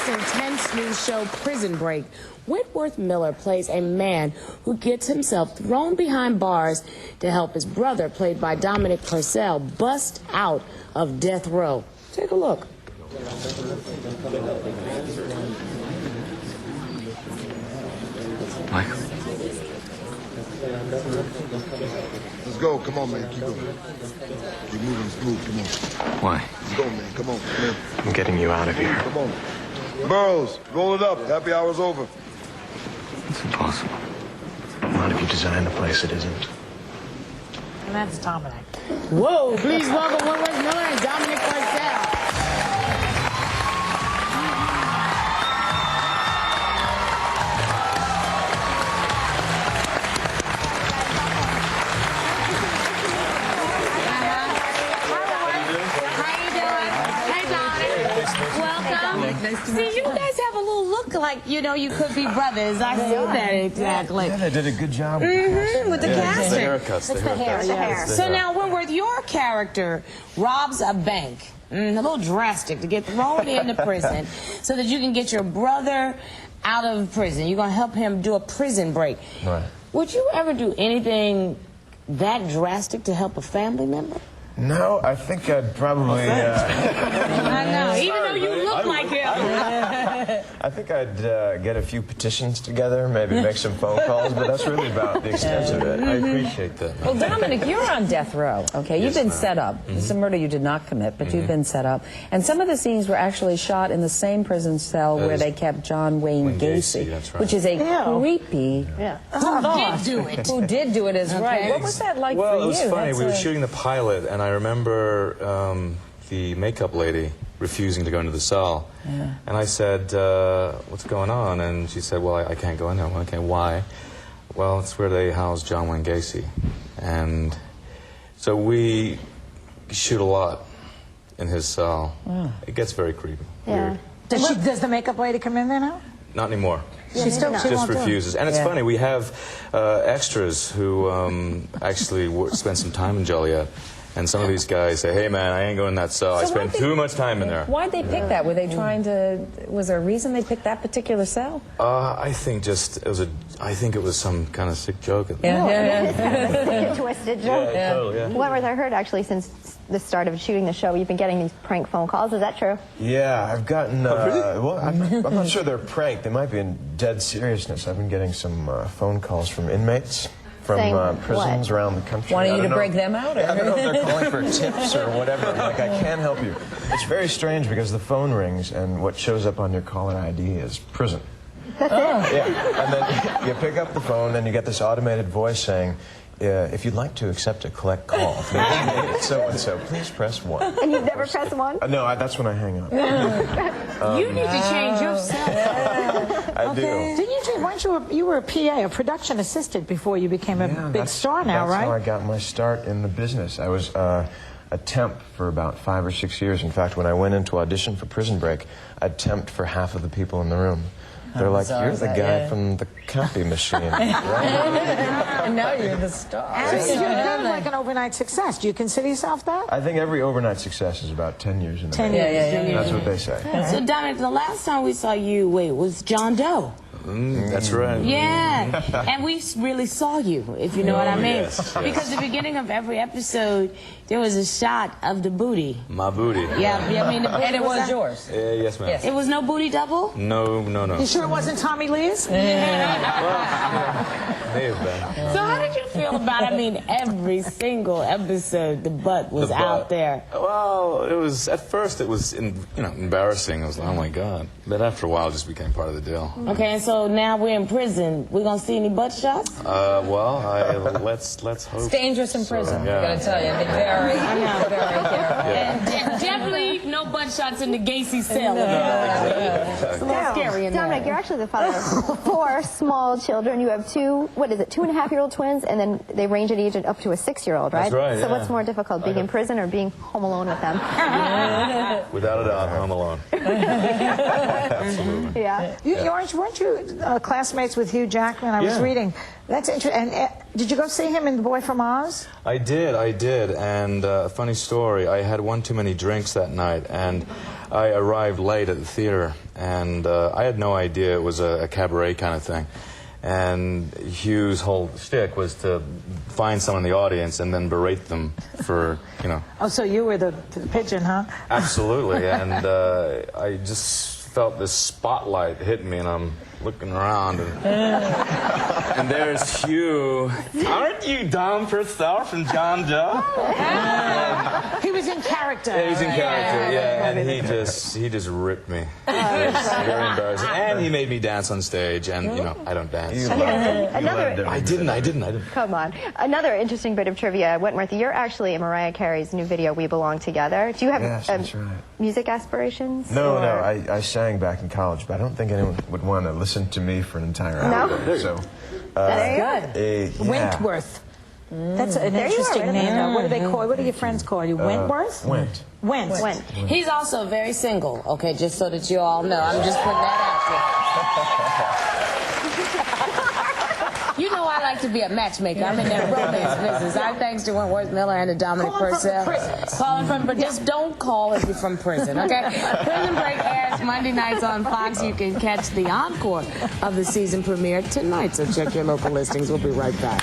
this intense new show, Prison Break, Wentworth Miller plays a man who gets himself thrown behind bars to help his brother, played by Dominic Purcell, bust out of death row. Take a look. Michael. Let's go. Come on, man. Keep going. Keep moving smooth. Come on. Why? Let's go, man. Come on. Come here. I'm getting you out of here. Come on. Burroughs, roll it up. Happy hour's over. It's impossible. Not if you design the place it isn't. And that's Dominic. Whoa, please welcome Wentworth Miller and Dominic Purcell. See, you guys have a little look like, you know, you could be brothers. I see that exactly. Yeah, they did a good job with with the casting. the haircuts. It's the hair. So now, Wentworth, your character robs a bank. A little drastic to get thrown into prison so that you can get your brother out of prison. You're going to help him do a prison break. Right. Would you ever do anything that drastic to help a family member? No, I think I'd probably... I know, even though you look like him. I think I'd get a few petitions together, maybe make some phone calls, but that's really about the extent of it. I appreciate that. Well, Dominic, you're on death row, okay? You've been set up. It's a murder you did not commit, but you've been set up. And some of the scenes were actually shot in the same prison cell where they kept John Wayne Gacy, that's right. which is a creepy... Who did do it? Who did do it is right. What was that like for you? Well, it was funny. That's we were shooting the pilot, and I remember the makeup lady refusing to go into the cell. Yeah. And I said, what's going on? And she said, well, I can't go in there. Well, okay, why? Well, it's where they house John Wayne Gacy. And so we shoot a lot in his cell. It gets very creepy. Yeah. Weird. Does the makeup lady come in there now? Not anymore. She still Just refuses. And it's funny, we have extras who actually spend some time in Joliet. And some of these guys say, hey, man, I ain't going in that cell. I spend too much time in there. Why'd they pick that? Were they trying to... Was there a reason they picked that particular cell? I think just it was I think it was some kind of sick joke. A twisted joke. Yeah, totally, yeah. Wentworth, I heard actually since the start of shooting the show, you've been getting these prank phone calls. Is that true? Yeah, I've gotten... really? Well, I'm not sure they're prank. They might be in dead seriousness. I've been getting some phone calls from inmates. From prisons around the country. Wanting you to break them out? Or? I don't know if they're calling for tips or whatever. Like, I can't help you. It's very strange because the phone rings and what shows up on your caller ID is prison. That's it? Yeah, and then you pick up the phone and you get this automated voice saying, if you'd like to accept a collect call from so-and-so, please press 1. And you've never pressed 1? No, that's when I hang up. You need to change yourself. I do. Didn't you say, weren't you were a PA, a production assistant, before you became a big star now, right? That's how I got my start in the business. I was a temp for about 5 or 6 years. In fact, when I went into audition for Prison Break, I'd temped for half of the people in the room. They're like, you're the guy from the copy machine, right? And now you're the star. So you're kind of like an overnight success. Do you consider yourself that? I think every overnight success is about 10 years in the 10 making. years. That's what they say. So, Dominic, the last time we saw you, was John Doe. That's right. Yeah, and we really saw you, if you know what I mean. Yes. Because the beginning of every episode, there was a shot of the booty. My booty. Yeah, I mean, And it was yours. Yes, ma'am. It was no booty double? No. You sure it wasn't Tommy Lee's? May have been. So how did you feel about, every single episode, the butt was out there? Well, it was, at first it was, embarrassing. It was like, oh my God. But after a while, it just became part of the deal. Okay, and so now we're in prison. We're going to see any butt shots? Let's hope. It's dangerous in prison, yeah. I gotta tell you. Be very careful. And definitely no butt shots in the Gacy cell. It's a little scary in there. Dominic, you're actually the father of 4 small children. You have 2, 2.5-year-old twins, and then they range in age up to a 6-year-old, right? That's right, So what's more difficult, being in prison or being home alone with them? Without a doubt, Home Alone. Absolutely. Yeah. Weren't you classmates with Hugh Jackman? I was reading That's interesting. And did you go see him in The Boy from Oz? I did. And funny story, I had one too many drinks that night, and I arrived late at the theater, and I had no idea it was a cabaret kind of thing. And Hugh's whole shtick was to find someone in the audience and then berate them for, you know. Oh, so you were the pigeon, huh? Absolutely. And I just felt this spotlight hit me, and I'm looking around, and there's Hugh. Aren't you Dom Purcell from John Joe? He was in character. Yeah, he's in character, yeah, and he just ripped me. It was very embarrassing. And he made me dance on stage, and, you know, I don't dance. I didn't. Come on. Another interesting bit of trivia, Wentworth, you're actually in Mariah Carey's new video, We Belong Together. Do you have that's right. music aspirations? No, I sang back in college, but I don't think anyone would want to listen to me for an entire hour. No? So, There you go. Wentworth. That's an interesting name. What do they call? What do your friends call you? Wentworth? Went. Went. He's also very single, okay, just so that you all know. I'm just putting that out there. You know I like to be a matchmaker. I'm in that romance business. Our thanks to Wentworth Miller and to Dominic Purcell. Calling from prison. Just don't call if you're from prison, okay? Prison Break airs Monday nights on Fox. You can catch the encore of the season premiere tonight, so check your local listings. We'll be right back.